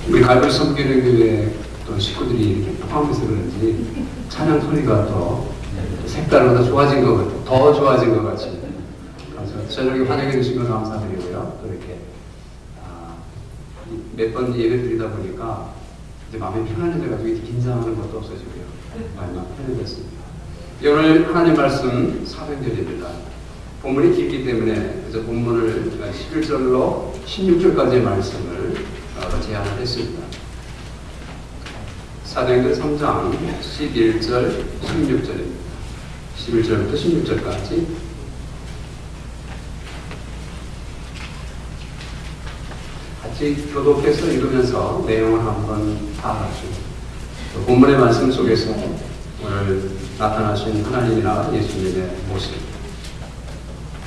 우리 갈비 섬기는 교회 또 식구들이 이렇게 포함해서 그런지 찬양 소리가 또 색다르고 더 좋아진 것 같아요. 더 좋아진 것 같이. 그래서 저녁에 환영해 주신 거 감사드리고요. 또 이렇게 몇 번 예배 드리다 보니까 이제 마음이 편안해져가지고 긴장하는 것도 없어지고요. 마음이 편해졌습니다. 오늘 하나님 말씀 사도행전입니다. 본문이 길기 때문에 그래서 본문을 11절로 16절까지의 말씀을 제안을 했습니다. 사도행전 3장 11절, 16절입니다. 11절부터 16절까지 같이 교독해서 읽으면서 내용을 한번 파악하시고 본문의 말씀 속에서 오늘 나타나신 하나님이나 예수님의 모습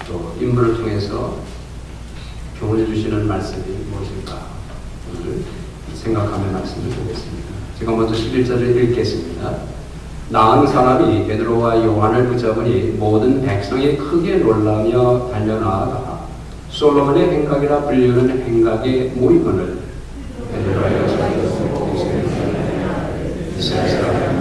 또 인물을 통해서 교훈해 주시는 말씀이 무엇일까 오늘 생각하며 말씀을 보겠습니다. 제가 먼저 11절을 읽겠습니다. 나은 사람이 베드로와 요한을 붙잡으니 모든 백성이 크게 놀라며 달려나아가 솔로몬의 행각이라 불리는 행각에 모이거늘 베드로와 요한이 이스라엘 사람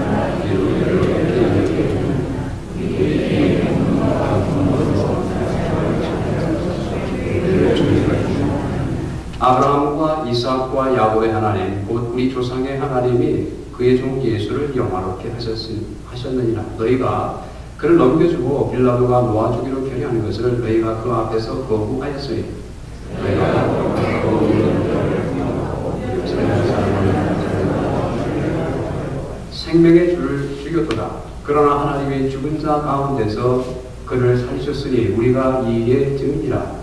아브라함과 이삭과 야곱의 하나님 곧 우리 조상의 하나님이 그의 종 예수를 영화롭게 하셨느니라. 너희가 그를 넘겨주고 빌라도가 놓아주기로 결의하는 것을 너희가 그 앞에서 거부하였으니 너희가 생명의 주를 죽였도다. 그러나 하나님의 죽은 자 가운데서 그를 살리셨으니 우리가 이에 증인이라.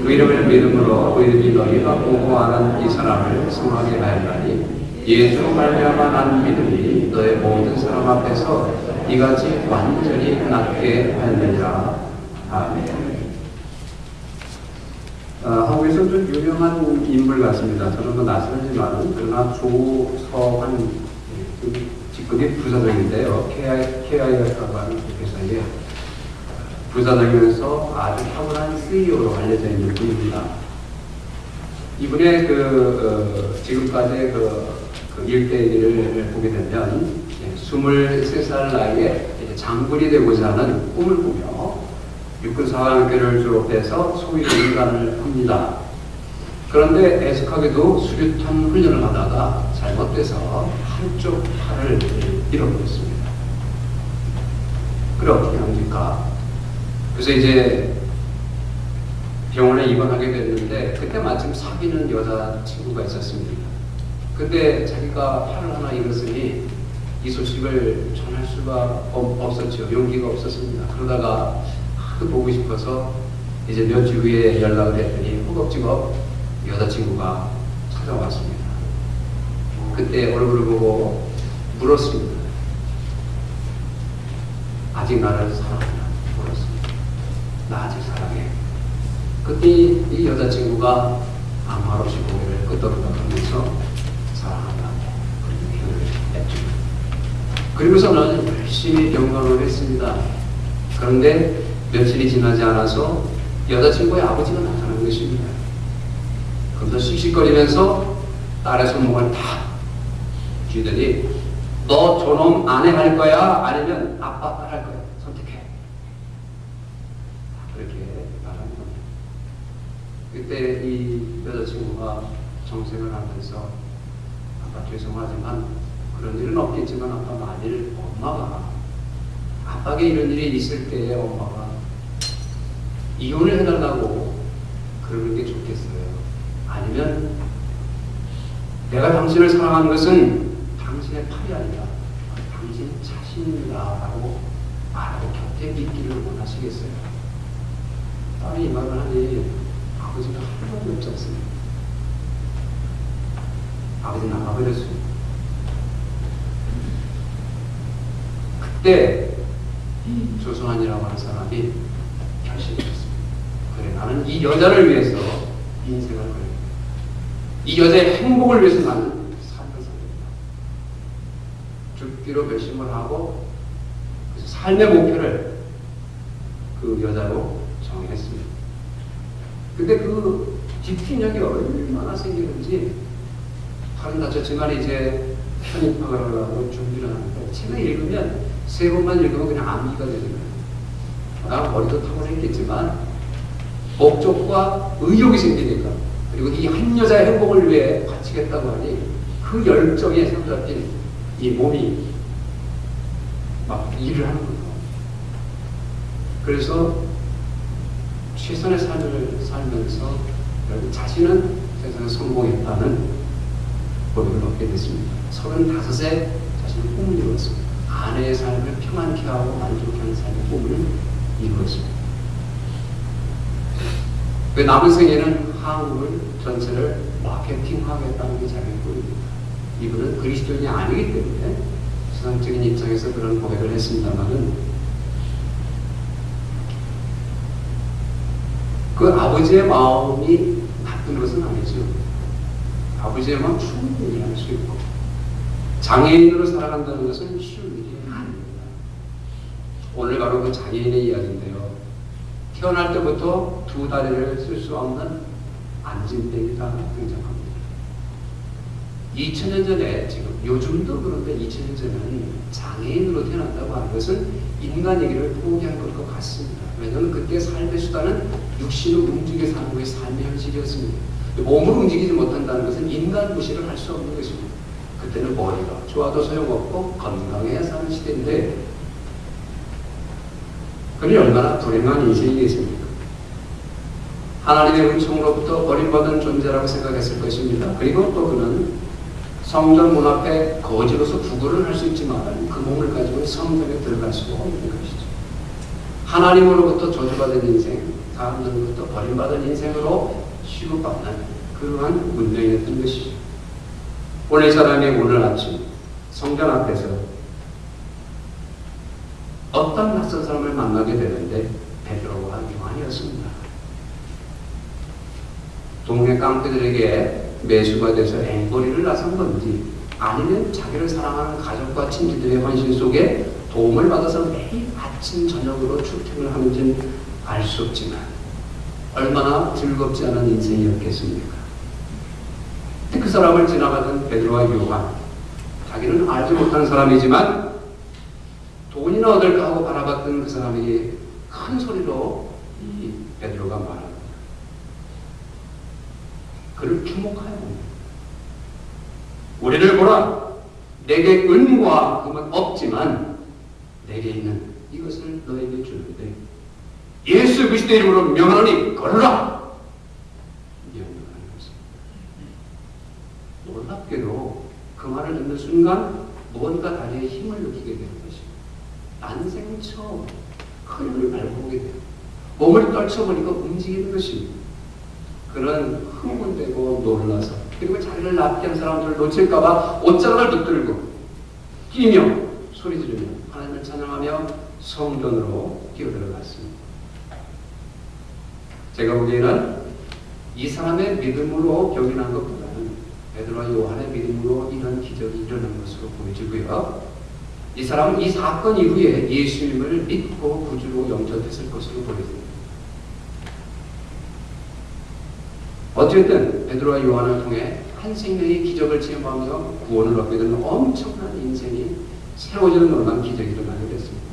그 이름을 믿음으로 그 이름이 너희가 보고하는 이 사람을 승하게 하였나니 예수로 말미암아 난 믿음이 너의 모든 사람 앞에서 이같이 완전히 낫게 하였느니라. 아멘. 한국에서 좀 유명한 인물 같습니다. 저는 뭐 낯설지만 그러나 조서환 직급이 부사장인데요. KI라고 하는 회사에 부사장이면서 아주 탁월한 CEO로 알려져 있는 분입니다. 이분의 지금까지의 일대기를 보게 되면 23살 나이에 장군이 되고자 하는 꿈을 꾸며 육군사관학교를 졸업해서 소위군관을 합니다. 그런데 애석하게도 수류탄 훈련을 하다가 잘못돼서 한쪽 팔을 잃어버렸습니다. 그래 어떻게 합니까? 그래서 이제 병원에 입원하게 됐는데 그때 마침 사귀는 여자친구가 있었습니다. 근데 자기가 팔을 하나 잃었으니 이 소식을 전할 수가 없었죠. 용기가 없었습니다. 그러다가 하도 보고 싶어서 이제 몇 주 후에 연락을 했더니 허겁지겁 여자친구가 찾아왔습니다. 그때 얼굴을 보고 물었습니다. 아직 나를 사랑하나? 물었습니다. 나 아직 사랑해. 그때 이 여자친구가 아무 말 없이 고개를 끄덕끄덕하면서 사랑한다 그렇게 표현을 했죠. 그리고서는 열심히 병간호를 했습니다. 그런데 며칠이 지나지 않아서 여자친구의 아버지가 나타난 것입니다. 그러면서 씩씩거리면서 딸의 손목을 탁 쥐더니 너 저놈 아내 할 거야? 아니면 아빠 딸 할 거야? 선택해. 그렇게 말하는 겁니다. 그때 이 여자친구가 정색을 하면서 아빠 죄송하지만 그런 일은 없겠지만 아빠 만일 엄마가 아빠에게 이런 일이 있을 때에 엄마가 이혼을 해달라고 그러는 게 좋겠어요. 아니면 내가 당신을 사랑하는 것은 당신의 팔이 아니라 당신 자신입니다 라고 말하고 곁에 있기를 원하시겠어요? 딸이 이 말을 하니 아버지가 할 말이 없지 않습니까? 아버지는 나가버렸습니다. 그때 조성환이라고 하는 사람이 결심했습니다. 그래, 나는 이 여자를 위해서 인생을 걸겠다. 이 여자의 행복을 위해서 나는 삶을 살겠다. 죽기로 결심을 하고 그래서 삶의 목표를 그 여자로 정했습니다. 근데 그 뒤틀력이 얼마나 생기는지 살은 다쳤지만 이제 편입학을 하려고 준비를 하는데 책을 읽으면 3번만 읽으면 그냥 암기가 되는 거예요. 머리도 타고났겠지만 목적과 의욕이 생기니까, 그리고 이 한 여자의 행복을 위해 바치겠다고 하니 그 열정에 사로잡힌 이 몸이 막 일을 하는 거예요. 그래서 최선의 삶을 살면서 결국 자신은 세상에 성공했다는 고백을 얻게 됐습니다. 35세 자신의 꿈을 이루었습니다. 아내의 삶을 평안케 하고 만족케 하는 삶의 꿈을 이루었습니다. 그 남은 생애는 한국을 전체를 마케팅하겠다는 게 자기의 꿈입니다. 이분은 그리스도인이 아니기 때문에 세상적인 입장에서 그런 고백을 했습니다만은 그 아버지의 마음이 나쁜 것은 아니죠. 아버지의 마음 충분히 이해할 수 있고 장애인으로 살아간다는 것은 쉬운 일이 아닙니다. 오늘 바로 그 장애인의 이야기인데요. 태어날 때부터 2 다리를 쓸 수 없는 안진뱅이가 등장합니다. 2000년 전에, 지금 요즘도 그런데 2000년 전에는 장애인으로 태어난다고 하는 것은 인간 얘기를 포기한 것과 같습니다. 왜냐하면 그때 삶의 수단은 육신을 움직여 사는 것이 삶의 현실이었습니다. 몸을 움직이지 못한다는 것은 인간 무시를 할 수 없는 것입니다. 그때는 머리가 좋아도 소용없고 건강해야 사는 시대인데, 그는 얼마나 불행한 인생이겠습니까? 하나님의 은총으로부터 버림받은 존재라고 생각했을 것입니다. 그리고 또 그는 성전 문 앞에 거지로서 구걸을 할 수 있지만 그 몸을 가지고 성전에 들어갈 수가 없는 것이죠. 하나님으로부터 저주받은 인생, 사람들로부터 버림받은 인생으로 취급받는 그러한 운명이었던 것이죠. 오늘 사람이 오늘 아침 성전 앞에서 어떤 낯선 사람을 만나게 되는데 베드로와 요한이었습니다. 동네 깡패들에게 매수가 돼서 앵벌이를 나선 건지, 아니면 자기를 사랑하는 가족과 친지들의 헌신 속에 도움을 받아서 매일 아침 저녁으로 출퇴근을 하는지는 알 수 없지만 얼마나 즐겁지 않은 인생이었겠습니까? 그 사람을 지나가던 베드로와 요한, 자기는 알지 못하는 사람이지만 돈이나 얻을까 하고 바라봤던 그 사람이 큰 소리로 이 베드로가 말합니다. 그를 주목하여 봅니다. 우리를 보라. 내게 은과 금은 없지만 내게 있는 이것을 너에게 주는데 예수 그리스도의 이름으로 명하노니 걸으라. 명령하는 것입니다. 놀랍게도 그 말을 듣는 순간 뭔가 다리에 힘을 느끼게 되는 것입니다. 난생 처음 큰 힘을 알고 보게 돼요. 몸을 떨쳐버리고 움직이는 것입니다. 그는 흥분되고 놀라서, 그리고 자기를 납게 한 사람들을 놓칠까봐 옷자락을 붙들고 뛰며 소리 지르며 하나님을 찬양하며 성전으로 뛰어들어갔습니다. 제가 보기에는 이 사람의 믿음으로 격인한 것보다는 베드로와 요한의 믿음으로 이런 기적이 일어난 것으로 보여지고요. 이 사람은 이 사건 이후에 예수님을 믿고 구주로 영접했을 것으로 보여집니다. 어쨌든 베드로와 요한을 통해 한 생명의 기적을 체험하며 구원을 얻게 되는 엄청난 인생이 세워지는 놀라운 기적이 일어나게 됐습니다.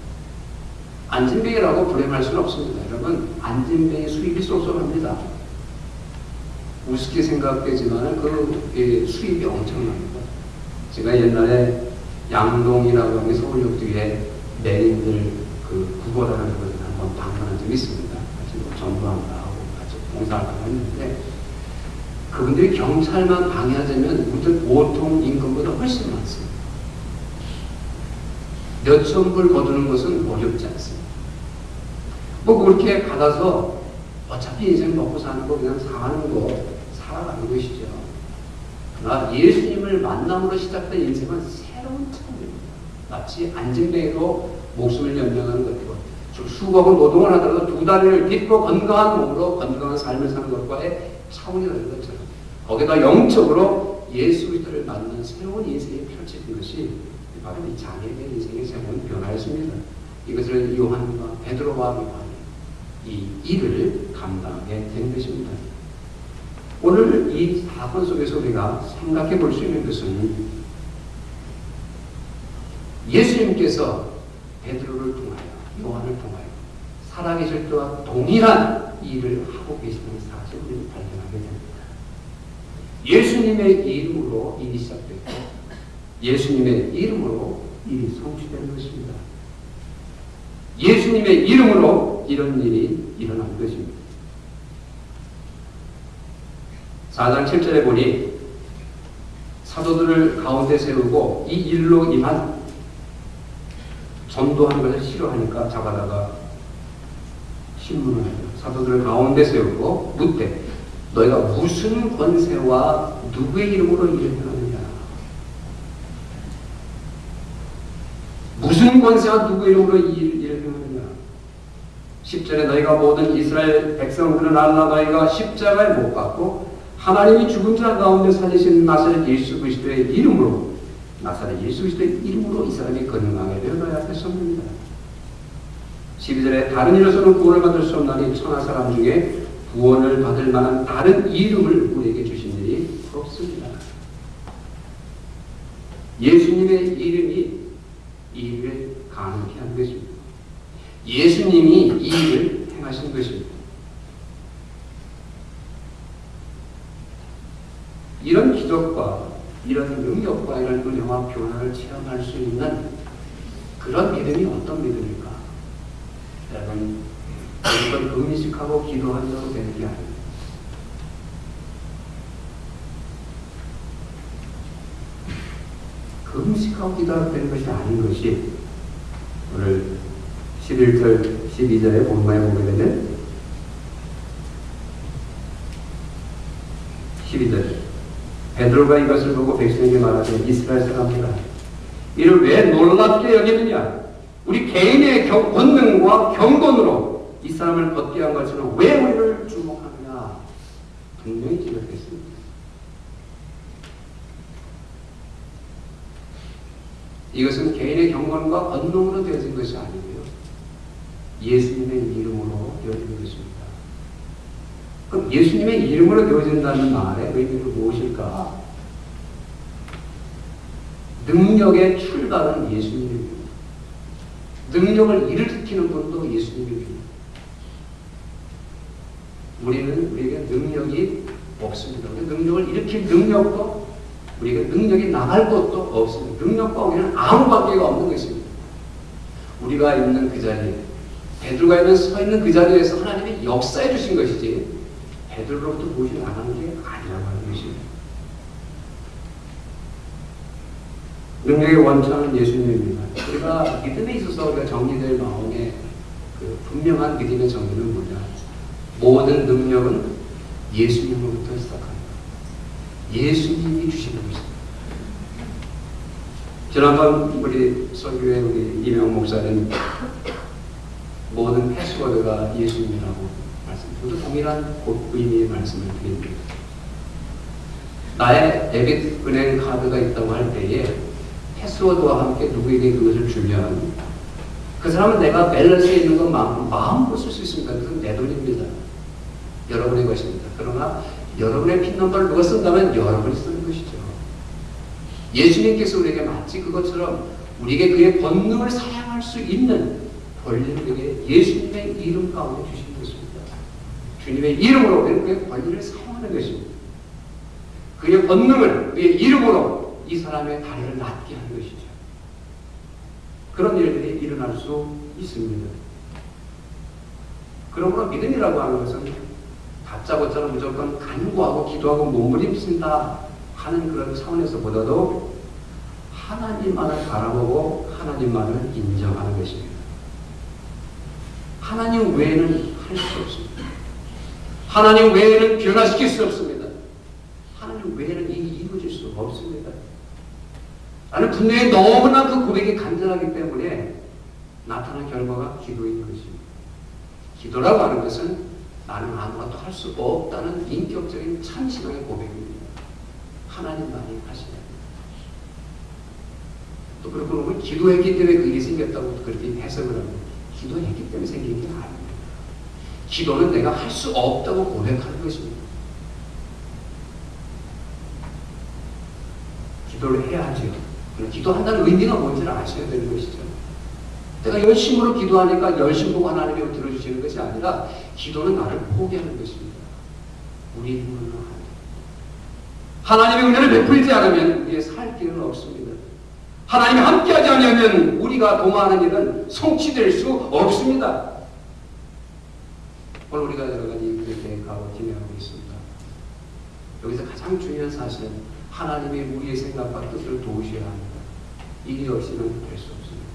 안진뱅이라고 불행할 수는 없습니다. 여러분, 안진뱅이 수입이 쏠쏠합니다. 우습게 생각되지만 그 수입이 엄청납니다. 제가 옛날에 양동이라고 하는 서울역 뒤에 내린들 그 구걸하는 곳을 한번 방문한 적이 있습니다. 같이 전부한다하고 같이 봉사활동을 했는데, 그분들이 경찰만 방해하자면 우리들 보통 임금보다 훨씬 많습니다. 몇천 불 거두는 것은 어렵지 않습니다. 뭐 그렇게 받아서 어차피 인생 먹고 사는 거 그냥 사는 거 살아가는 것이죠. 그러나 예수님을 만남으로 시작된 인생은 새로운 처음입니다. 마치 안진뱅이로 목숨을 연명하는 것이고 수고하고 노동을 하더라도 2 다리를 딛고 건강한 몸으로 건강한 삶을 사는 것과의 차원이 다른 것처럼 거기다 영적으로 예수 그리스도를 만나는 새로운 인생이 펼쳐진 것이 바로 이 장애된 인생의 새로운 변화였습니다. 이것을 요한과 베드로와 요한이 이 일을 감당하게 된 것입니다. 오늘 이 사건 속에서 우리가 생각해 볼 수 있는 것은 예수님께서 베드로를 통하여, 요한을 통하여 살아계실 때와 동일한 일을 하고 계시는 사실을 우리는 발견하게 됩니다. 예수님의 이름으로 일이 시작됐고 예수님의 이름으로 일이 성취된 것입니다. 예수님의 이름으로 이런 일이 일어난 것입니다. 4장 7절에 보니 사도들을 가운데 세우고 이 일로 임한 전도하는 것을 싫어하니까 잡아다가 신문을 하죠. 사도들을 가운데 세우고 묻되 너희가 무슨 권세와 누구의 이름으로 일을 행하느냐? 무슨 권세와 누구의 이름으로 일을 행하느냐? 10절에 너희가 모든 이스라엘 백성들은 알라 너희가 십자가에 못 박고 하나님이 죽은 자 가운데 살리신 나사렛 예수 그리스도의 이름으로 나사렛 예수 그리스도의 이름으로 이 사람이 건강하게 되어 너희 앞에 섭니다. 12절에 다른 이로서는 구원을 받을 수 없나니 천하 사람 중에 구원을 받을 만한 다른 이름을 우리에게 주신 일이 없습니다. 예수님의 이름이 이 일을 가능케 한 것입니다. 예수님이 이 일을 행하신 것입니다. 이런 기적과 이런 능력과 이런 은혜와 변화를 체험할 수 있는 그런 믿음이 어떤 믿음일까? 여러분, 무조건 금식하고 기도한다고 되는 게 아닙니다. 금식하고 기도하고 되는 것이 아닌 것이 오늘 11절, 12절에 본문에 보게 되면 12절 베드로가 이것을 보고 백성에게 말하되 이스라엘 사람들아 이를 왜 놀랍게 여기느냐? 우리 개인의 권능과 경건으로 이 사람을 걷게 한 것처럼 왜 우리를 주목하느냐? 분명히 지적했습니다. 이것은 개인의 경건과 권능으로 되어진 것이 아니고요. 예수님의 이름으로 되어진 것입니다. 그럼 예수님의 이름으로 되어진다는 말의 의미는 무엇일까? 능력의 출발은 예수님입니다. 능력을 일으키는 분도 예수님입니다. 우리에게 능력이 없습니다. 능력을 일으킬 능력도 우리에게 능력이 나갈 것도 없습니다. 능력과 우리는 아무 관계가 없는 것입니다. 우리가 있는 그 자리에 베드로가 서 있는 그 자리에서 하나님이 역사해 주신 것이지 베드로로부터 무엇이 나가는 게 아니라고 하는 것입니다. 능력의 원천은 예수님입니다. 우리가 믿음에 있어서 우리가 정리될 마음의 그 분명한 믿음의 정리는 뭐냐? 모든 능력은 예수님으로부터 시작합니다. 예수님이 주시는 것입니다. 지난번 우리 설교에 우리 이명 목사님 모든 패스워드가 예수님이라고 모두 동일한 의미의 말씀을 드립니다. 나의 데빗 은행 카드가 있다고 할 때에 패스워드와 함께 누구에게 그것을 주면 그 사람은 내가 밸런스에 있는 것만큼 마음으로 쓸 수 있습니다. 그건 내 돈입니다. 여러분의 것입니다. 그러나 여러분의 핀 넘버를 누가 쓴다면 여러분이 쓰는 것이죠. 예수님께서 우리에게 마치 그것처럼 우리에게 그의 권능을 사용할 수 있는 권리를 우리에게 예수님의 이름 가운데 주신 것입니다. 주님의 이름으로 우리는 그의 권리를 사용하는 것입니다. 그의 권능을 그의 이름으로 이 사람의 다리를 낫게 하는 것이죠. 그런 일들이 일어날 수 있습니다. 그러므로 믿음이라고 하는 것은 다짜고짜로 무조건 간구하고 기도하고 몸부림친다 하는 그런 차원에서보다도 하나님만을 바라보고 하나님만을 인정하는 것입니다. 하나님 외에는 할 수 없습니다. 하나님 외에는 변화시킬 수 없습니다. 하나님 외에는 이루어질 수 없습니다. 나는 분명히 너무나 그 고백이 간절하기 때문에 나타난 결과가 기도인 것입니다. 기도라고 하는 것은 나는 아무것도 할 수 없다는 인격적인 참신함의 고백입니다. 하나님만이 하시냐. 또 그렇고 보면 기도했기 때문에 그게 생겼다고 그렇게 해석을 합니다. 기도했기 때문에 생긴 게 아닙니다. 기도는 내가 할 수 없다고 고백하는 것입니다. 기도를 해야죠. 기도한다는 의미가 뭔지를 아셔야 되는 것이죠. 내가 열심으로 기도하니까 열심으로 하나님이 들어주시는 것이 아니라 기도는 나를 포기하는 것입니다. 우리 힘으로는 하나님의 은혜를 베풀지 않으면 우리의 살 길은 없습니다. 하나님이 함께하지 않으면 우리가 도모하는 일은 성취될 수 없습니다. 오늘 우리가 여러 가지 일들을 계획하고 진행하고 있습니다. 여기서 가장 중요한 사실은 하나님이 우리의 생각과 뜻을 도우셔야 합니다. 이게 없이는 될 수 없습니다.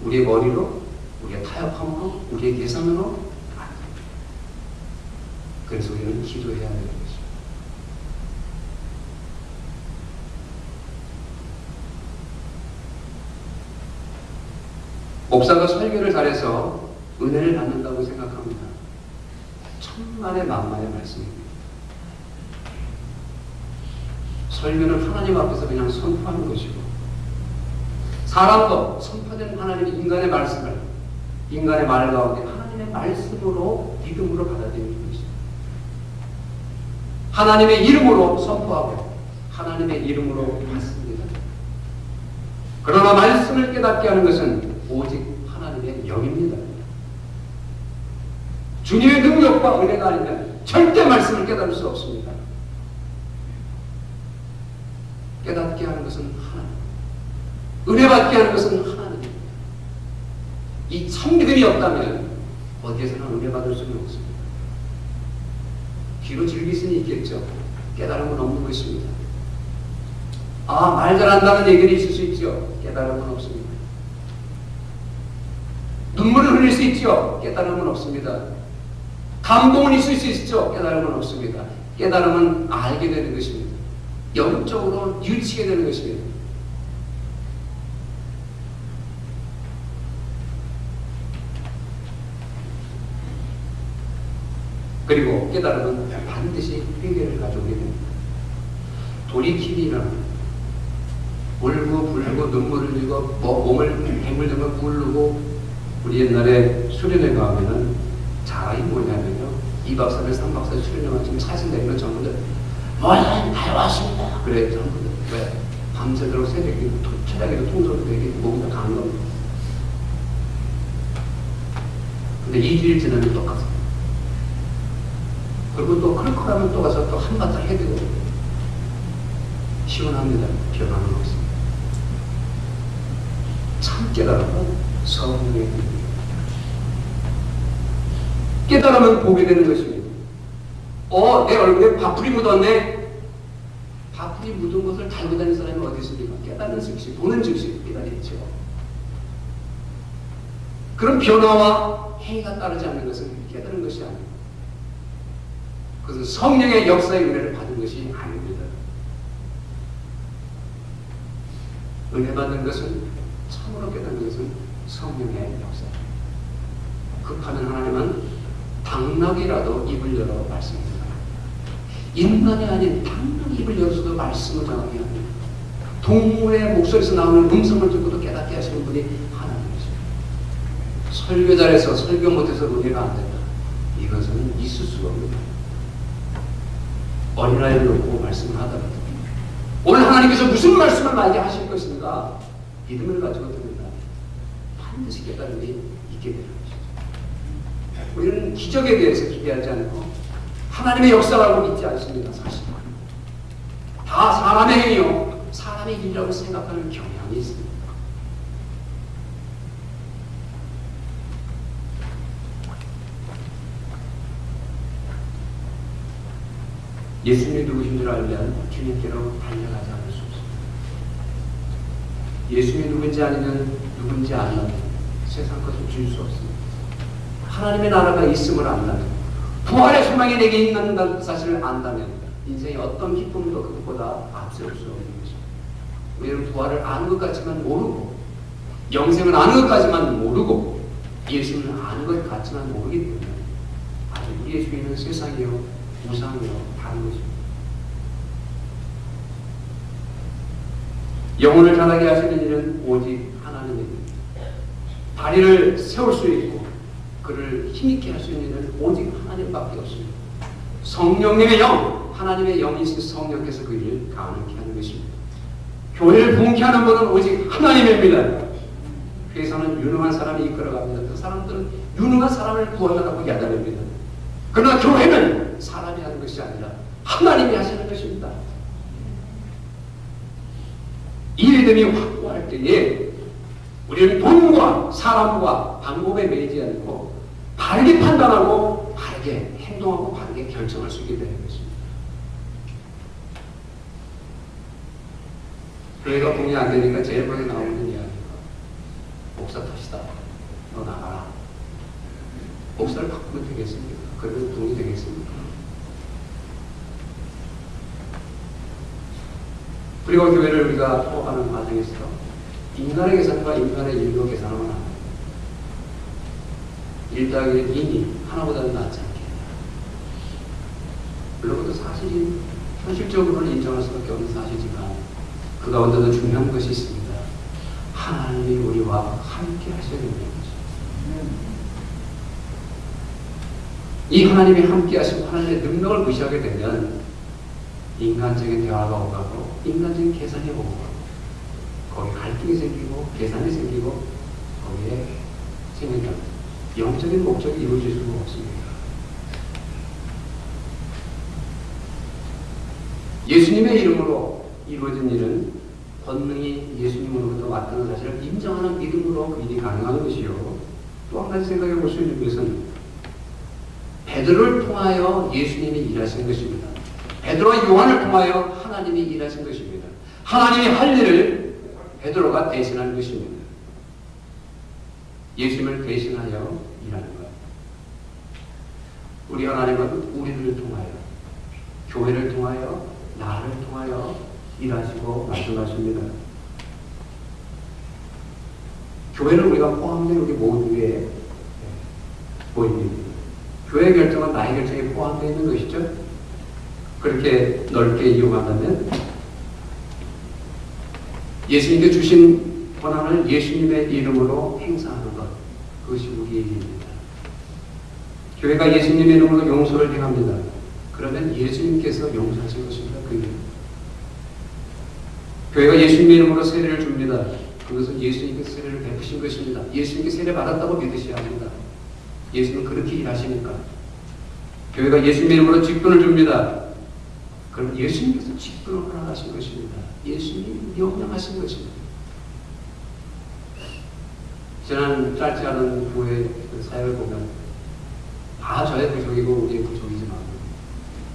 우리의 머리로, 우리의 타협함으로, 우리의 계산으로 안 됩니다. 그래서 우리는 기도해야 되는 것입니다. 목사가 설교를 잘해서 은혜를 받는다고 생각합니다. 천만의 만만의 말씀입니다. 설교는 하나님 앞에서 그냥 선포하는 것이고, 사람도 선포된 하나님의 인간의 말씀을, 인간의 말 가운데 하나님의 말씀으로 믿음으로 받아들이는 것입니다. 하나님의 이름으로 선포하고 하나님의 이름으로 받습니다. 그러나 말씀을 깨닫게 하는 것은 오직 하나님의 영입니다. 주님의 능력과 은혜가 아니면 절대 말씀을 깨달을 수 없습니다. 깨닫게 하는 것은 하나님, 은혜 받게 하는 것은 하나님입니다. 이 참믿음이 없다면 어디에서나 은혜 받을 수는 없습니다. 귀로 즐길 수는 있겠죠. 깨달음은 없는 것입니다. 말 잘한다는 얘기는 있을 수 있죠. 깨달음은 없습니다. 눈물을 흘릴 수 있죠. 깨달음은 없습니다. 감동은 있을 수 있죠. 깨달음은 없습니다. 깨달음은 알게 되는 것입니다. 영적으로 유치게 되는 것입니다. 그리고 깨달음은 반드시 회개를 가져오게 됩니다. 돌이킴이란 울고 불고 눈물을 흘리고 몸을 뱀을 들고 부르고, 우리 옛날에 수련회 가면은 자랑이 뭐냐면요, 2박 3일 3박 4일 수련회 마치면 사진 내면 전부들 뭐야 다 왔습니다 그래. 전부들 왜? 밤새도록 새벽에 철학에도 통솔도 되게 몸이 다 가는 겁니다. 근데 2주일 지나면 또 가서, 그리고 또 클클하면 또 가서 또 한바탕 해대고 시원합니다. 변화는 없습니다. 참 깨달음은 성령의 깨달으면 보게 되는 것입니다. 내 얼굴에 밥풀이 묻었네. 밥풀이 묻은 것을 달고 다니는 사람이 어디 있습니까? 깨달은 즉시, 보는 즉시 깨달았죠. 그런 변화와 행위가 따르지 않는 것은 깨달은 것이 아닙니다. 그것은 성령의 역사의 은혜를 받은 것이 아닙니다. 은혜 받는 것은, 참으로 깨닫는 것은 성령의 역사입니다. 급하면 하나님은 당나귀라도 입을 열어 말씀합니다. 인간이 아닌 당나귀 입을 열어서도 말씀을 전하게 합니다. 동물의 목소리에서 나오는 음성을 듣고도 깨닫게 하시는 분이 하나님이십니다. 설교 잘해서 설교 못해서 은혜가 안 된다. 이것은 있을 수가 없습니다. 어린아이를 놓고 말씀을 하더라도 오늘 하나님께서 무슨 말씀을 많이 하실 것인가 믿음을 가지고 듣는다. 반드시 깨달음이 있게 되는 것이죠. 우리는 기적에 대해서 기대하지 않고 하나님의 역사라고 믿지 않습니다. 사실 다 사람의 행위요, 사람의 일이라고 생각하는 경향이 있습니다. 예수님이 누구신 줄 알면 주님께로 달려가지 않을 수 없습니다. 예수님이 누군지 아니면 누군지 알면 세상 것을 줄 수 없습니다. 하나님의 나라가 있음을 안다면, 부활의 소망이 내게 있는 사실을 안다면 인생의 어떤 기쁨도 그것보다 앞세울 수 없는 것입니다. 우리는 부활을 아는 것 같지만 모르고, 영생을 아는 것 같지만 모르고, 예수를 아는 것 같지만 모르기 때문에 아주 우리의 주인은 세상이요 우상이요 다른 것입니다. 영혼을 자라게 하시는 일은 오직 하나님입니다. 다리를 세울 수 있고 그를 힘있게 할 수 있는 일은 오직 하나님밖에 없습니다. 성령님의 영, 하나님의 영이신 성령께서 그 일을 가능케 하는 것입니다. 교회를 부흥케 하는 분은 오직 하나님입니다. 회사는 유능한 사람이 이끌어갑니다. 그 사람들은 유능한 사람을 구하려고 야단합니다. 그러나 교회는 사람이 하는 것이 아니라 하나님이 하시는 것입니다. 이 믿음이 확고할 때에 우리는 돈과 사람과 방법에 매이지 않고 바르게 판단하고 바르게 행동하고 바르게 결정할 수 있게 되는 것입니다. 교회가 부흥이 안 되니까 제일 먼저 나오는 이야기가 목사 탓이다. 너 나가라. 목사를 바꾸면 되겠습니까? 그러면 부흥이 되겠습니까? 그리고 교회를 우리가 통합하는 과정에서 인간의 계산과 인간의 일로 계산하면 안 돼요. 1 더하기 2니 하나보다는 낫지 않겠냐. 물론 그것도 사실이 현실적으로는 인정할 수밖에 없는 사실이지만 그 가운데도 중요한 것이 있습니다. 하나님이 우리와 함께 하셔야 된다는 것입니다. 이 하나님이 함께 하시고 하나님의 능력을 무시하게 되면 인간적인 대화가 오가고 인간적인 계산이 오고 거기에 갈등이 생기고 계산이 생기고 거기에 생기는 영적인 목적이 이루어질 수가 없습니다. 예수님의 이름으로 이루어진 일은 권능이 예수님으로부터 왔다는 사실을 인정하는 믿음으로 그 일이 가능한 것이요. 또 한 가지 생각해 볼 수 있는 것은 베드로를 통하여 예수님이 일하신 것입니다. 베드로와 요한을 통하여 하나님이 일하신 것입니다. 하나님이 할 일을 베드로가 대신하는 것입니다. 예수님을 대신하여 일하는 것. 우리 하나님은 우리들을 통하여, 교회를 통하여, 나를 통하여 일하시고 말씀하십니다. 교회는 우리가 포함된 우리 모두의 모임입니다. 교회 결정은 나의 결정에 포함되어 있는 것이죠. 그렇게 넓게 이용한다면 예수님께 주신 권한을 예수님의 이름으로 행사하는 것, 그것이 우리의 일입니다. 교회가 예수님의 이름으로 용서를 행합니다. 그러면 예수님께서 용서하신 것입니다. 그 일. 교회가 예수님의 이름으로 세례를 줍니다. 그것은 예수님께서 세례를 베푸신 것입니다. 예수님께 세례 받았다고 믿으셔야 합니다. 예수님은 그렇게 일하시니까. 교회가 예수님의 이름으로 직분을 줍니다. 그럼 예수님께서 직분을 허락하신 것입니다. 예수님이 명령하신 것입니다. 지난 짧지 않은 교회 사역을 보면 다 저의 부족이고 우리의 부족이지만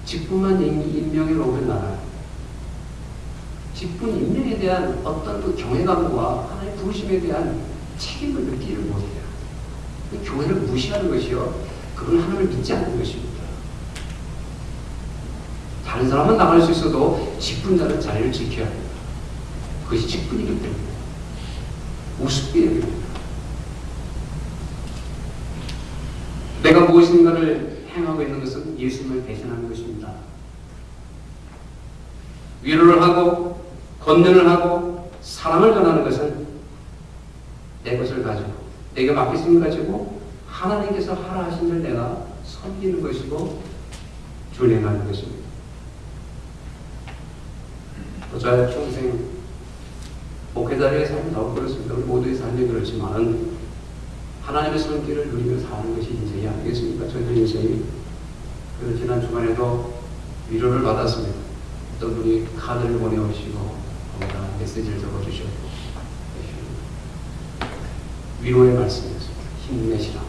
직분만 임명해 놓으면 나라요. 직분 임명에 대한 어떤 그 경외감과 하나님의 부르심에 대한 책임을 느끼지를 못해요. 교회를 무시하는 것이요. 그건 하나님을 믿지 않는 것입니다. 다른 사람은 나갈 수 있어도 직분자는 자리를 지켜야 합니다. 그것이 직분이기 때문에 우습게 여깁니다. 내가 무엇인가를 행하고 있는 것은 예수님을 대신하는 것입니다. 위로를 하고 권면을 하고 사랑을 전하는 것은 내 것을 가지고 내가 맡기신 것 가지고 하나님께서 하라 하신 일 내가 섬기는 것이고 준행하는 것입니다. 저의 평생 목회자리의 삶이 너무 그렇습니다. 우리 모두의 삶이 그렇지만 하나님의 손길을 누리며 사는 것이 인생이 아니겠습니까? 저희들 인생이. 그래서 지난 주간에도 위로를 받았습니다. 어떤 분이 카드를 보내오시고 거기다 메시지를 적어주셨고 위로의 말씀이었습니다. 힘내시라.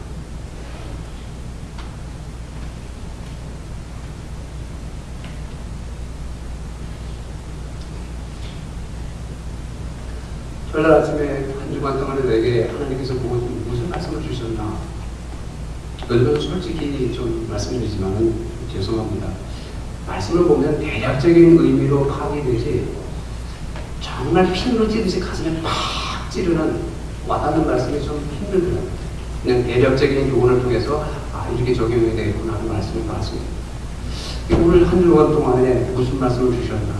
토요일 아침에 한 주간 동안에 내게 하나님께서 무슨 말씀을 주셨나? 그건 솔직히 좀 말씀드리지만 죄송합니다. 말씀을 보면 대략적인 의미로 파악되지 정말 핀으로 찌듯이 가슴에 팍 찌르는 와닿는 말씀이 좀 힘들더라고요. 그냥 대략적인 교훈을 통해서 이렇게 적용이 되겠구나 하는 말씀을 받았습니다. 오늘 한 주간 동안에 무슨 말씀을 주셨나?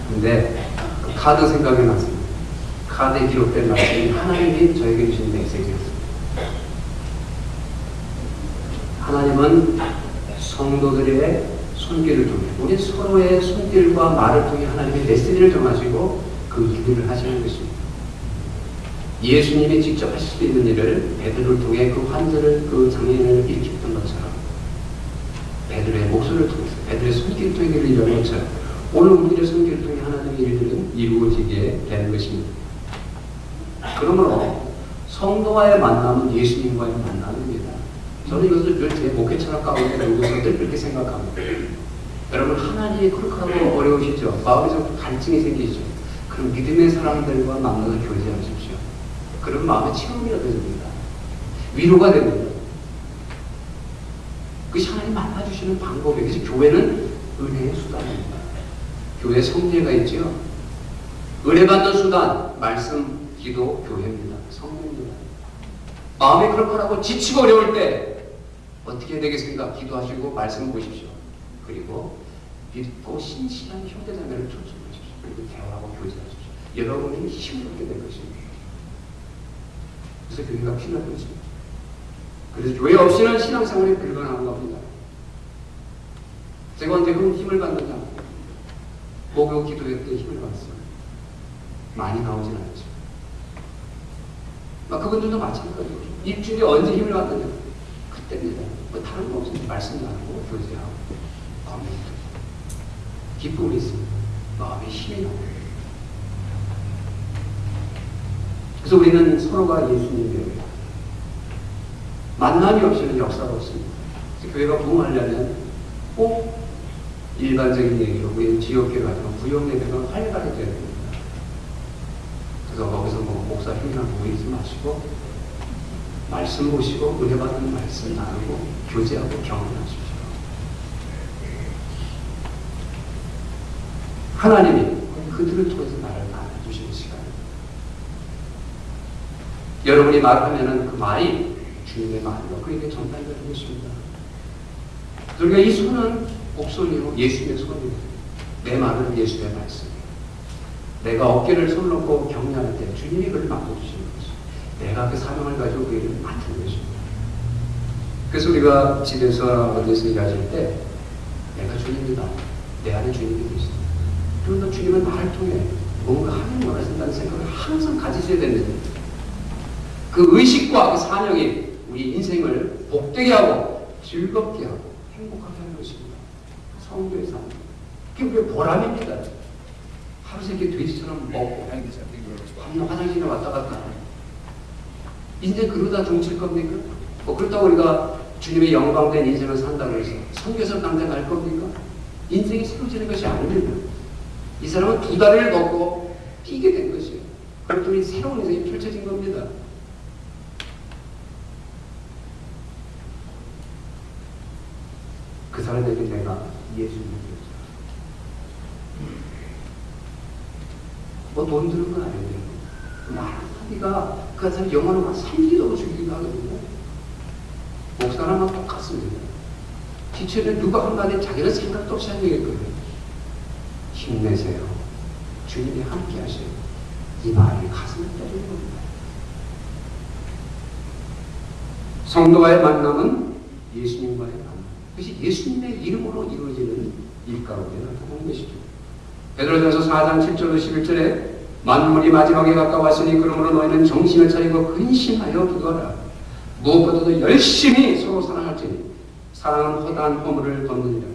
근데 그 카드 생각이 났습니다. 카드에 기록된 말씀이 하나님이 저에게 주신 메시지였습니다. 하나님은 성도들의 손길을 통해 우리 서로의 손길과 말을 통해 하나님의 메시지를 전하시고 그 일들을 하시는 것입니다. 예수님이 직접 하실 수 있는 일을 베드로를 통해 그 환자를 그 장애인을 일으켰던 것처럼 베드로의 목소리를 통해서 베드로의 손길을 통해 일을 이루는 것처럼 오늘 우리의 손길을 통해 하나님의 일들은 이루어지게 되는 것입니다. 그러므로 성도와의 만남은 예수님과의 만남입니다. 저는 이것을 늘 제 목회 철학 가운데 연구해서 늘 그렇게 생각합니다. 여러분 하나님이 그렇게 어려우시죠? 마음에 좀 갈증이 생기시죠? 그럼 믿음의 사람들과 만나서 교제하십시오. 그럼 마음의 체험이 얻어집니다. 위로가 됩니다. 그것이 하나님 만나주시는 방법이에요. 그래서 교회는 은혜의 수단입니다. 교회 성례가 있죠. 은혜받는 수단, 말씀, 기도, 교회입니다. 성례입니다. 마음이 그렇거라고 지치고 어려울 때 어떻게 해야 되겠습니까? 기도하시고 말씀 보십시오. 그리고 믿고 신실한 형제자매를 초청하십시오. 그리고 대화하고 교제하십시오. 여러분이 힘을 얻게 될 것입니다. 그래서 교회가 필요한 것입니다. 그래서 교회 없이는 신앙생활이 불가능한 겁니다. 제가 언제 그런 힘을 받느냐? 목요 기도회 때 힘을 받았어요. 많이 나오진 않죠. 그분들도 마찬가지죠. 일주일에 언제 힘을 받느냐? 그때입니다. 뭐 다른 거 없습니다. 말씀 나누고 교제하고 건강도 기쁨이 있습니다. 마음에 힘이 나옵니다. 그래서 우리는 서로가 예수님이에요. 만남이 없이는 역사가 없습니다. 그래서 교회가 부흥하려면 꼭 일반적인 얘기로 우리 지역교회 가지고 구역 예배가 활발하게 돼야 됩니다. 그래서 거기서 뭐 목사 형이랑 모이지 마시고 말씀 보시고 은혜 받는 말씀 나누고 교제하고 경험하십시오. 하나님이 그들을 통해서 나를 만나주시는 시간입니다. 여러분이 말하면은 그 말이 주님의 말로 그에게 전달되는 것입니다. 그러니까 이 손은 목소리로 예수의 손입니다. 내 말은 예수의 말씀이에요. 내가 어깨를 손 놓고 격려할 때 주님이 그를 맡겨주시는 것이죠. 내가 그 사명을 가지고 그 일을 맡은 것입니다. 그래서 우리가 집에서 어디서 일하실 때 내가 주님이다. 내 안에 주님이 계시다. 그러나 주님은 나를 통해 뭔가 하는 원하신다는 생각을 항상 가지셔야 됩니다. 그 의식과 그 사명이 우리 인생을 복되게 하고 즐겁게 하고 행복하게 하는 것입니다. 성도의 삶. 그게 우리의 보람입니다. 하루 새끼 돼지처럼 먹고 밤낮 화장실에 왔다 갔다 이제 그러다 종칠 겁니까? 그렇다고 우리가 주님의 영광된 인생을 산다고 해서 성교섭 당장 갈 겁니까? 인생이 새로워지는 것이 아닙니다. 이 사람은 두 다리를 걷고 뛰게 된 것이에요. 그랬더니 새로운 인생이 펼쳐진 겁니다. 그 사람에게 내가 예수님을 돈 드는 건 아니에요. 말하기가 그 사람이 영어로 막 살기도 하고 죽이기도 하거든요. 목사랑만 똑같습니다. 지체는 누가 한마디 자기는 생각도 없이 한 얘기일 거예요. 힘내세요. 주님이 함께 하세요. 이 말이 가슴을 때리는 겁니다. 성도와의 만남은 예수님과의 만남. 그것이 예수님의 이름으로 이루어지는 일가로에 나타나는 것이죠. 베드로전서 4장 7절로 11절에 만물이 마지막에 가까웠으니 그러므로 너희는 정신을 차리고 근심하여 기도하라. 무엇보다도 열심히 서로 사랑할지니 사랑은 허다한 허물을 덮느니라.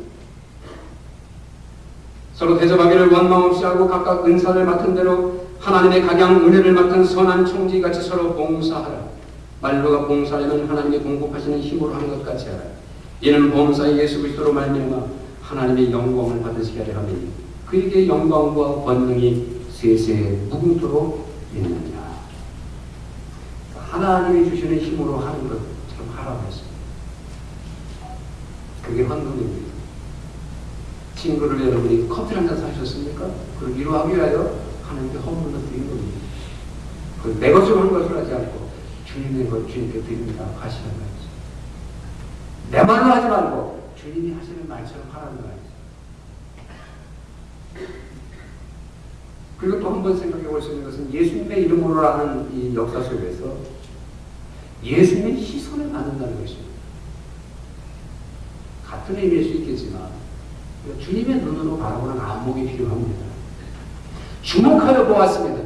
서로 대접하기를 원망 없이 하고 각각 은사를 맡은 대로 하나님의 각양 은혜를 맡은 선한 청지같이 서로 봉사하라. 말로가 봉사하려면 하나님이 공급하시는 힘으로 하는 것 같이 하라. 이는 범사의 예수 그리스도로 말미암아 하나님의 영광을 받으시게 하려 함이니 그에게 영광과 권능이 세세에 무궁토록 있느니라. 하나님이 주시는 힘으로 하는 것처럼 하라고 했습니다. 그게 헌금입니다. 친구를 여러분이 커피 한잔 사셨습니까? 그걸 위로하기 위하여 하나님께 헌금을 드린 겁니다. 그걸 내 것으로 한 것을 하지 않고 주님의 것 주님께 드립니다 하시는 거예요. 내 말로 하지 말고 주님이 하시는 말처럼 하라는 거예요. 그리고 또 한 번 생각해 볼 수 있는 것은 예수님의 이름으로 하는 이 역사 속에서 예수님의 시선을 받는다는 것입니다. 같은 의미일 수 있겠지만 주님의 눈으로 바라보는 안목이 필요합니다. 주목하여 보았습니다.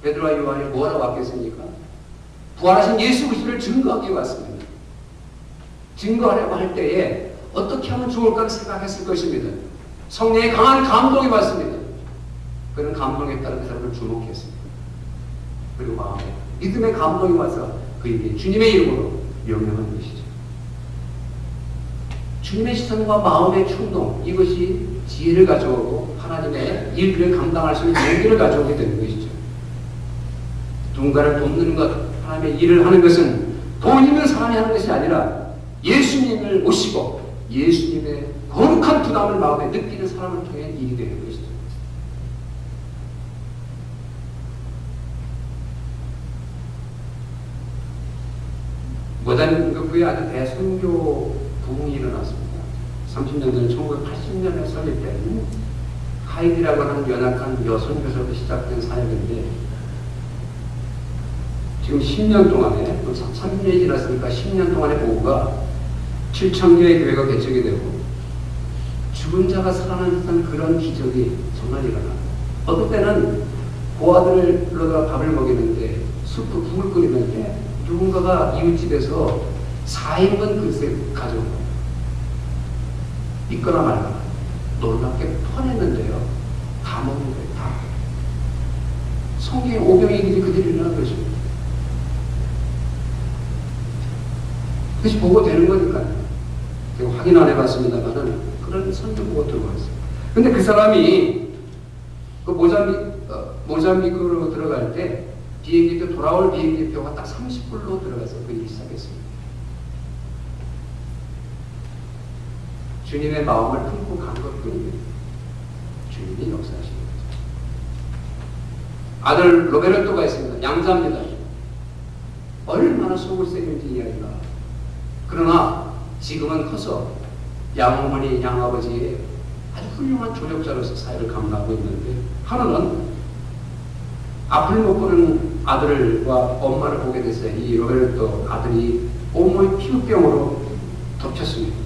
베드로와 요한이 뭐라고 왔겠습니까? 부활하신 예수 그리스도를 증거하기 위해 왔습니다. 증거하려고 할 때에 어떻게 하면 좋을까를 생각했을 것입니다. 성령의 강한 감동이 왔습니다. 그런 감동에 따라 그 사람을 주목했습니다. 그리고 마음에 믿음의 감동이 와서 그에게 주님의 이름으로 명령하는 것이죠. 주님의 시선과 마음의 충동, 이것이 지혜를 가져오고 하나님의 일을 감당할 수 있는 용기를 가져오게 되는 것이죠. 누군가를 돕는 것, 하나님의 일을 하는 것은 돈 있는 사람이 하는 것이 아니라 예수님을 모시고 예수님의 거룩한 부담을 마음에 느끼는 사람을 통해 일이 되는 것이죠. 모자미크에 아주 대선교 부흥이 일어났습니다. 30년 전 1980년에 설립된 하이디라고 하는 연약한 여선교사로 시작된 사역인데 지금 10년 동안에 30년이 지났으니까 10년 동안의 보고가 7,000개의 교회가 개척이 되고 죽은 자가 살아나는 그런 기적이 정말 일어나요. 어떤 때는 고아들을 불러다가 밥을 먹이는데 수프 국을 끓이는데 누군가가 이웃집에서 4인분 그릇을 가져온 거예요. 있거나 말거나 놀랍게 퍼냈는데요. 다 먹는 거예요. 다. 성경의 오병의 일이 그대로 일어난 것입니다. 그것이 보고되는 거니까요. 제가 확인 안 해봤습니다만은 그런 선교 보고 들어왔어요. 근데 그 사람이 그 모잠비크로 들어갈 때 비행기표 돌아올 비행기표가 딱 30불로 들어가서 그 일이 시작했습니다. 주님의 마음을 품고 간 것뿐입니다. 주님이 역사하시는 거죠. 아들 로베르토가 있습니다. 양자입니다. 얼마나 속을 새는지 이 아이가. 그러나 지금은 커서 양어머니, 양아버지의 아주 훌륭한 조력자로서 사회를 감당하고 있는데 하루는 앞을 못 보는 아들과 엄마를 보게 됐어요. 이 로베르토 아들이 온몸이 피부병으로 덮쳤습니다.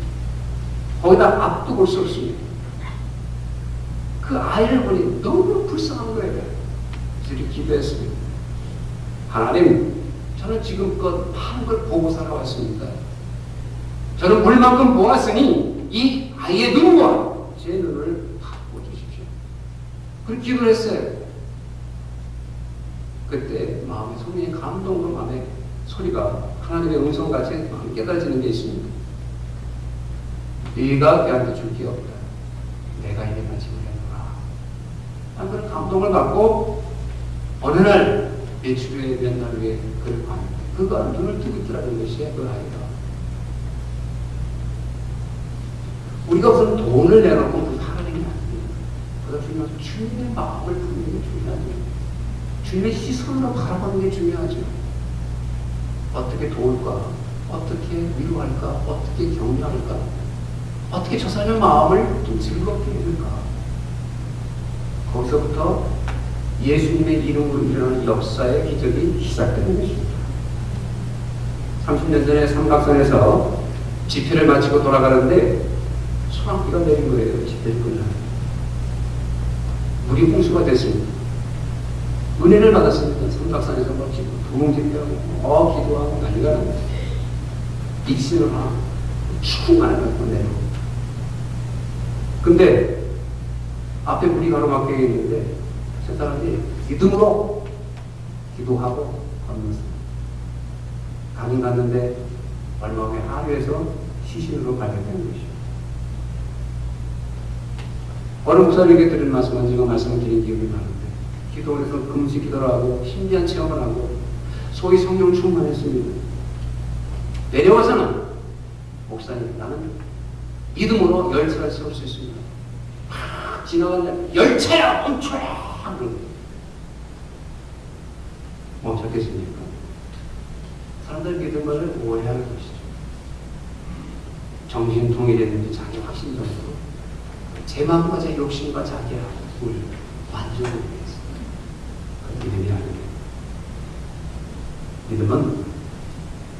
거기다 앞도 볼 수 없습니다. 그 아이를 보니 너무 불쌍한 거예요. 그래서 기도했습니다. 하나님, 저는 지금껏 많은 걸 보고 살아왔습니다. 저는 볼 만큼 보았으니 이 아이의 눈과 제 눈을 바꿔 주십시오. 그렇게 기도를 했어요. 그때 마음에 성령의 감동과 마음의 소리가 하나님의 음성같이 깨달아지는 게 있습니다. 네가 걔한테 줄 게 없다. 내가 이래만 지내노라. 난 그런 감동을 받고 어느 날 며칠 후에 몇 날 후에 그를 봤는데 그가 눈을 뜨고 있더라는 것이 그 아이가. 우리가 무슨 돈을 내놓고 무슨 하라는 게 아닙니다. 그러다 중요한 주님의 마음을 품는 게 중요하죠. 주님의 시선으로 바라보는 게 중요하죠. 어떻게 도울까? 어떻게 위로할까? 어떻게 격려할까? 어떻게 저 사람의 마음을 좀 즐겁게 해줄까? 거기서부터 예수님의 이름으로 일어나는 역사의 기적이 시작되는 것입니다. 30년 전에 삼각산에서 집회를 마치고 돌아가는데 소나기가 내린 거예요. 집회를 끝나고. 물이 홍수가 됐습니다. 은혜를 받았습니다. 삼각산에서 막 부흥 집회하고 기도하고 난리가 납니다. 입신을 하고 충만한 걸 내려오고. 근데 앞에 물이 가로막혀 있는데 저 사람이 믿음으로 기도하고 건넜습니다. 강이 갔는데 얼마 후에 하류에서 시신으로 발견된 것이죠. 어느 목사님에게 드린 말씀은 제가 말씀을 드린 기억이 나는데 기도원에서 금식 기도를 하고 신비한 체험을 하고 소위 성령 충만했습니다. 내려와서는 목사님, 나는 믿음으로 열차를 세울 수 있습니다. 막 지나가는데 열차야 멈춰라! 멈췄겠습니까? 사람들 믿음을 오해하는 것이죠. 정신 통일했는지 자기 확신 정도 제 마음과 제 욕심과 자기의 꿈을 완전히 위해서 믿음이 아닙니다. 믿음은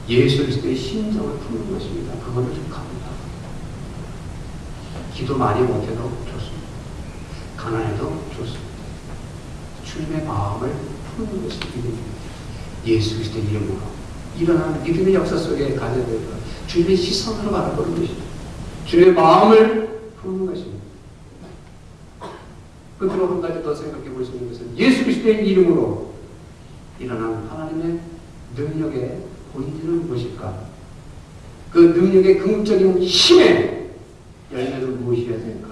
예수 그리스도의 심정을 품는 것입니다. 그것을 축합니다. 기도 많이 못해도 좋습니다. 가난해도 좋습니다. 주님의 마음을 푸는 것이 믿음입니다. 예수 그리스도의 이름으로 일어나는 믿음의 역사 속에 가져야 될 것, 주님의 시선으로 바라보는 것입니다. 주님의 마음을 푸는 것입니다. 끝으로 한 가지 더 생각해 볼 수 있는 것은 예수 그리스도의 이름으로 일어나는 하나님의 능력의 본질은 무엇일까? 그 능력의 긍정적인 힘의 열매는 무엇이어야 될까?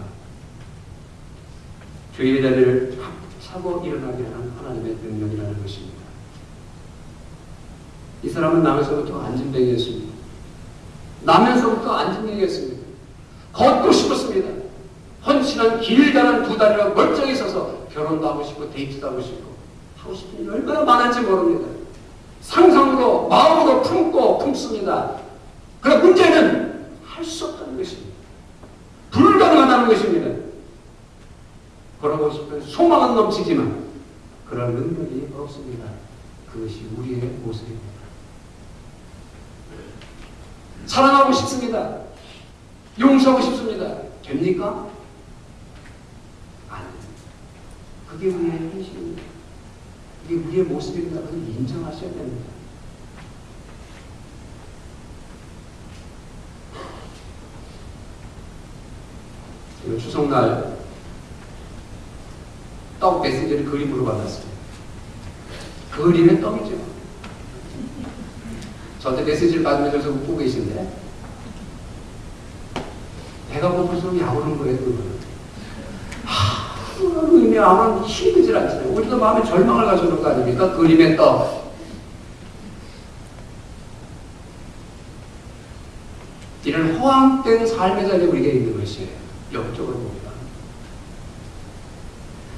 죄의 자리를 차고 일어나게 하는 하나님의 능력이라는 것입니다. 이 사람은 나면서부터 안진뱅이였습니다. 나면서부터 안진뱅이였습니다. 걷고 싶었습니다. 헌신한 길다란 두 다리가 멀쩡히 서서 결혼도 하고 싶고 데이트도 하고 싶고 하고 싶은 일이 얼마나 많은지 모릅니다. 상상으로 마음으로 품습니다. 그러나 문제는 할 수 없다는 것입니다. 불가능하다는 것입니다. 걸어보고 싶은 소망은 넘치지만 그런 능력이 없습니다. 그것이 우리의 모습입니다. 사랑하고 싶습니다. 용서하고 싶습니다. 됩니까? 아닙니다. 그게 우리의 현실입니다. 그게 우리의 모습입니다. 그걸 인정하셔야 됩니다. 추석날 떡 메시지를 그림으로 받았습니다. 그림의 떡이죠. 저한테 메시지를 받으면서 웃고 계신데 배가 고플수록 야오는 거예요. 의미 아무런 힘이 들질 않잖아요. 우리도 마음에 절망을 가져오는 거 아닙니까? 그림의 떡. 이런 허황된 삶의 자리에 우리가 있는 것이에요. 영적으로 봅니다.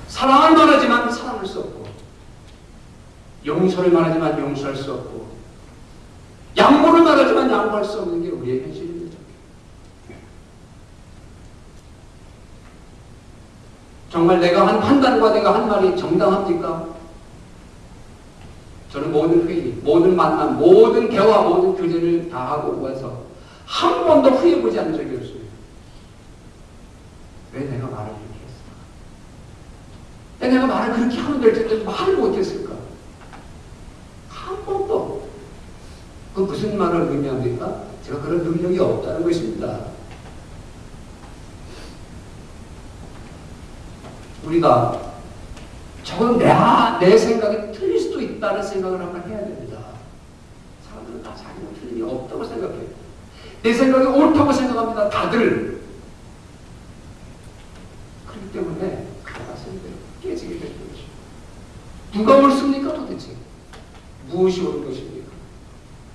사랑을 말하지만 사랑할 수 없고, 용서를 말하지만 용서할 수 없고, 양보를 말하지만 양보할 수 없는 게 우리의 현실입니다. 정말 내가 한 판단과 내가 한 말이 정당합니까? 저는 모든 회의, 모든 만남, 모든 대화, 모든 교제를 다 하고 와서 한 번도 후회해보지 않은 적이 없습니다. 왜 내가 말을 그렇게 했을까? 왜 내가 말을 그렇게 하면 될 텐데 말을 못했을까? 한 번도. 그 무슨 말을 의미합니까? 제가 그런 능력이 없다는 것입니다. 우리가 적어도 내 생각이 틀릴 수도 있다는 생각을 한번 해야 됩니다. 사람들은 다 자기는 틀림이 없다고 생각해요. 내 생각이 옳다고 생각합니다. 다들. 그렇기 때문에 가라사대로 깨지게 되는 거죠. 누가 옳습니까 도대체? 무엇이 옳은 것입니까?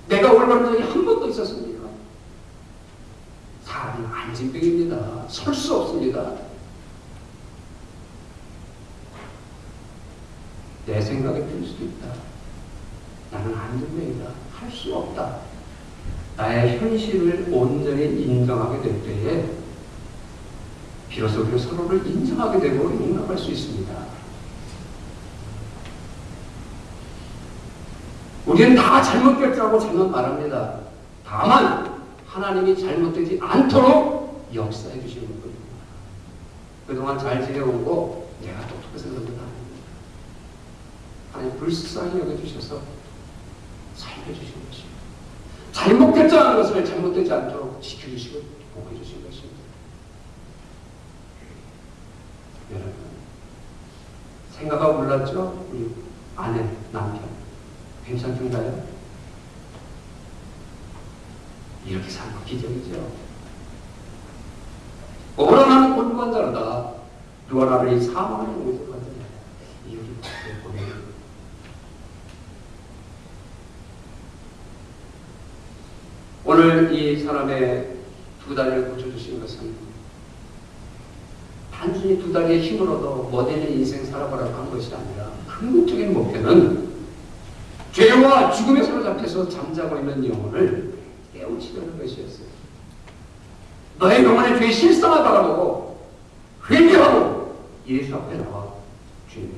내가 올바른 적이 한 번도 있었습니까? 사람은 안진병입니다. 설 수 없습니다. 내 생각이 들 수도 있다. 나는 안진병이다. 할 수 없다. 나의 현실을 온전히 인정하게 될 때에 비로소 우리가 서로를 인정하게 되고 용납할 수 있습니다. 우리는 다 잘못 결정하고 잘못 말합니다. 다만 하나님이 잘못되지 않도록 역사해 주시는 겁니다. 그동안 잘 지내오고 내가 똑똑해서 그런 건 아닙니다. 하나님 불쌍히 여겨주셔서 살려주신 것입니다. 잘못 결정한 것을 잘못되지 않도록 지켜주시고 복해 주신 것입니다. 여러분, 생각하고 몰랐죠? 우리 아내, 남편 괜찮던가요? 이렇게 사는 거 기적이죠. 오라 나는 곤고한 자로다. 누가 나를 이 사망의 영에서 건져내라. 이유를 보내요. 오늘 이 사람의 두 다리를 고쳐주신 것은 단순히 두 다리의 힘으로도 모델의 인생 살아보라고 한 것이 아니라 궁극적인 목표는 죄와 죽음에 사로잡혀서 잠자고 있는 영혼을 깨우치려는 것이었어요. 너의 영혼의 죄의 실상을 바라보고 회개하고 예수 앞에 나와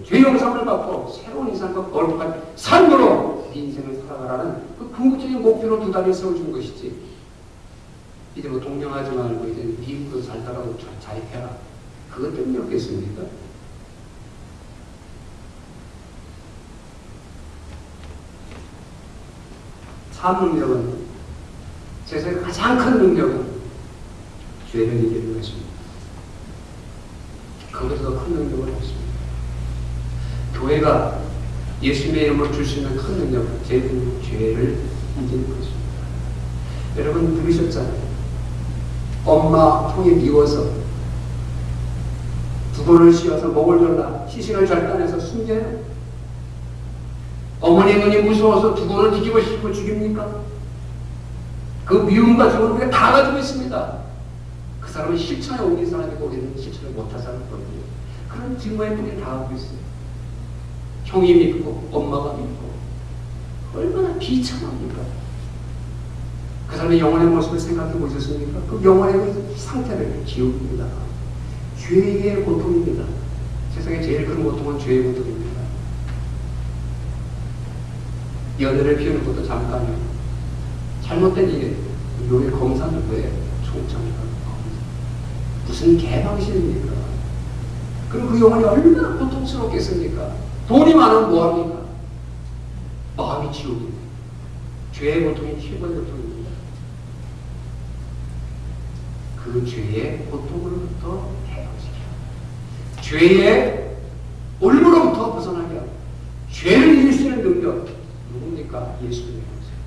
죄 용서를 받고 새로운 인생과 거룩한 삶으로 네 인생을 살아가라는 그 궁극적인 목표로 두 다리를 세워준 것이지, 이제 뭐 동경하지 말고 이제 미국으로 살다라고 자익해라. 그것 때문이었겠습니까? 참 능력은, 세상의 가장 큰 능력은 죄를 이기는 것입니다. 그것보다 큰 능력은 없습니다. 교회가 예수님의 이름으로 줄 수 있는 큰 능력은 제일 큰 죄를 이기는 것입니다. 여러분 들으셨잖아요. 엄마 형이 미워서 두 번을 씌워서 목을 졸라 시신을 절단해서 숨겨요. 어머니 눈이 무서워서 두 번을 뒤집어 씌고 죽입니까? 그 미움과 죽음을 우리가 다 가지고 있습니다. 그 사람은 실천에 옮긴 사람이고 우리는 실천을 못한 사람이거든요. 그런 증거의 뿌리를 다 갖고 있어요. 형이 믿고 엄마가 믿고 얼마나 비참합니까? 그 사람의 영혼의 모습을 생각해 보셨습니까? 그 영혼의 그 상태를 지옥입니다. 죄의 고통입니다. 세상에 제일 큰 고통은 죄의 고통입니다. 연애를 피우는 것도 잠깐이요. 잘못된 일이에요. 요의 검사는 왜 총장이가 무슨 개방신입니까? 그리고 그 영혼이 얼마나 고통스럽겠습니까? 돈이 많으면 뭐합니까? 마음이 지옥입니다. 죄의 고통이 최고의 고통입니다. 그 죄의 고통으로부터 해방시켜 죄의 올무로부터 벗어나게 하고 죄를 이길 수 있는 능력 누굽니까? 예수님의 것이에요.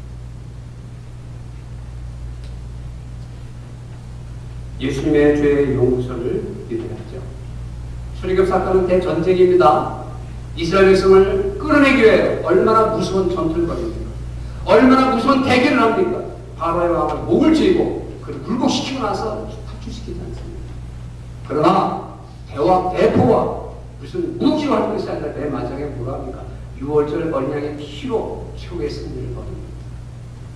예수님의 죄의 용서를 믿어야죠. 출애굽 사건은 대전쟁입니다. 이스라엘 백성을 끌어내기 위해 얼마나 무서운 전투를 벌입니까? 얼마나 무서운 대결을 합니까? 바로의 왕을 목을 쥐고 그를 굴복시키고 나서 탈출시키지 않습니다. 그러나 대포와 무슨 무기로 하는 것이 아니라 내 마지막에 뭐라 합니까? 6월절 어린 양의 피로 최후의 승리를 거둡니다.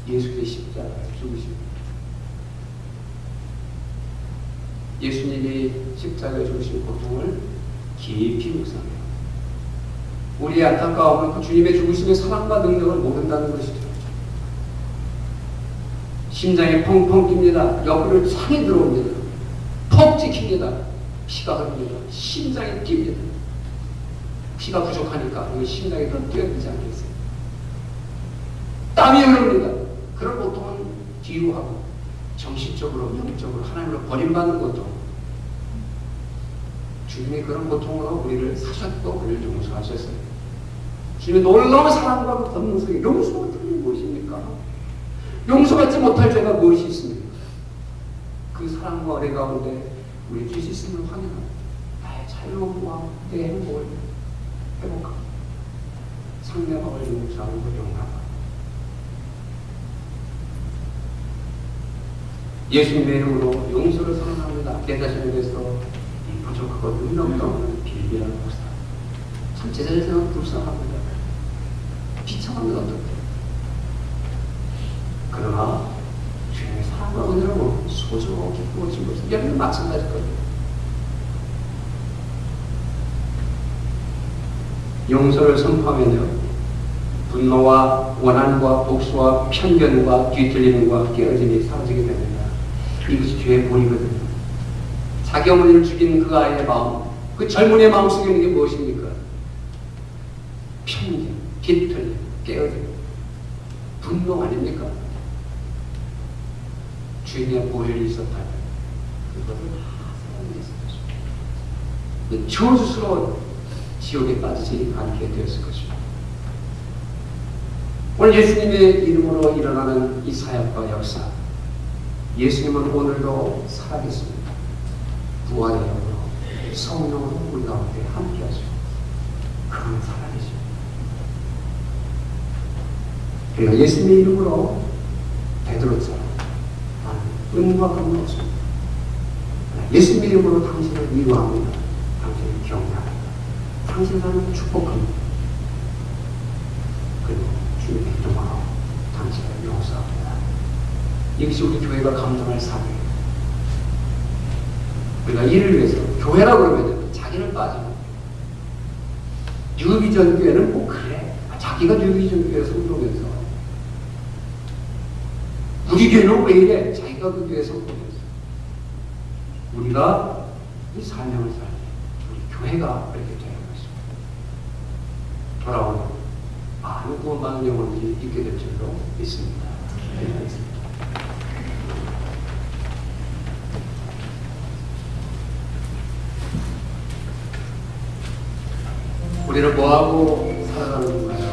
예수의 십자가에 죽으십니다. 예수님이 십자가에 죽으신 고통을 깊이 묵상해요. 우리의 안타까움은 그 주님의 죽으심의 사랑과 능력을 모른다는 것이죠. 심장이 펑펑 뜁니다. 옆으로 창이 들어옵니다. 퍽 찍힙니다. 피가 흐릅니다. 심장이 뜁니다. 피가 부족하니까 이 심장이 더 뛰어들지 않겠어요. 땀이 흐릅니다. 그런 고통은 뒤로 하고 정신적으로 영적으로 하나님으로 버림받는 고통. 주님이 그런 고통으로 우리를 사셨고 우리를 용서하셨어요. 주님의 놀라운 사랑과 그 권능성이 용서가 틀린 무엇입니까? 용서받지 못할 죄가 무엇이 있습니까? 그 사랑과 은혜 가운데 우리 죄 있음을 확인합니다. 나의 자유와 내 행복을 회복하고 상대방을 용서하는 것 용납하고 예수님의 이름으로 용서를 선언합니다. 내 자신에 대해서 부족하고 능력없는 빌비라는 목사. 참 제자들 생각 불쌍합니다. 비참합니다. 어떻게? 그러나 주님의 사랑과 은혜로 소중하고 기쁘고 즐거워서 여러분 마찬가지일 거예요. 용서를 선포하면요, 분노와 원한과 복수와 편견과 뒤틀림과 깨어짐이 사라지게 됩니다. 이것이 죄의 본이거든요. 자기 어머니를 죽인 그 아이의 마음, 그 젊은이의 마음속에 있는 게 무엇입니까? 편견, 뒤틀림, 깨어짐, 분노 아닙니까? 주인의 보혈이 있었다면 그것을 다 사용했을 것입니다. 그 저주스러운 지옥에 빠지지 않게 되었을 것입니다. 오늘 예수님의 이름으로 일어나는 이 사역과 역사, 예수님은 오늘도 살아계십니다. 부활의 영으로 성령으로 우리 가운데 함께하시고 그는 살아계십니다. 그러니까 예수님의 이름으로 베드로처럼 은과 금은 없습니다. 예수님의 이름으로 당신을 위로합니다. 당신을 격려합니다. 당신을 축복합니다. 그리고 주님의 이름으로 당신을 용서합니다. 이것이 우리 교회가 감당할 사명입니다. 우리가 이를 위해서 교회라고 그러면 자기는 빠지고 뉴비전 교회는 꼭 그래. 자기가 뉴비전 교회에서 운동해서 우리 교회는 왜 이래? 자기가 그 교회에서 보냈어. 우리가 이 사명을 살때 우리 교회가 이렇게 되는 것입니다. 돌아오는 많은 구원받는 영혼들이 있게 될 줄로 믿습니다. 우리는 뭐하고 살아가는 건가요?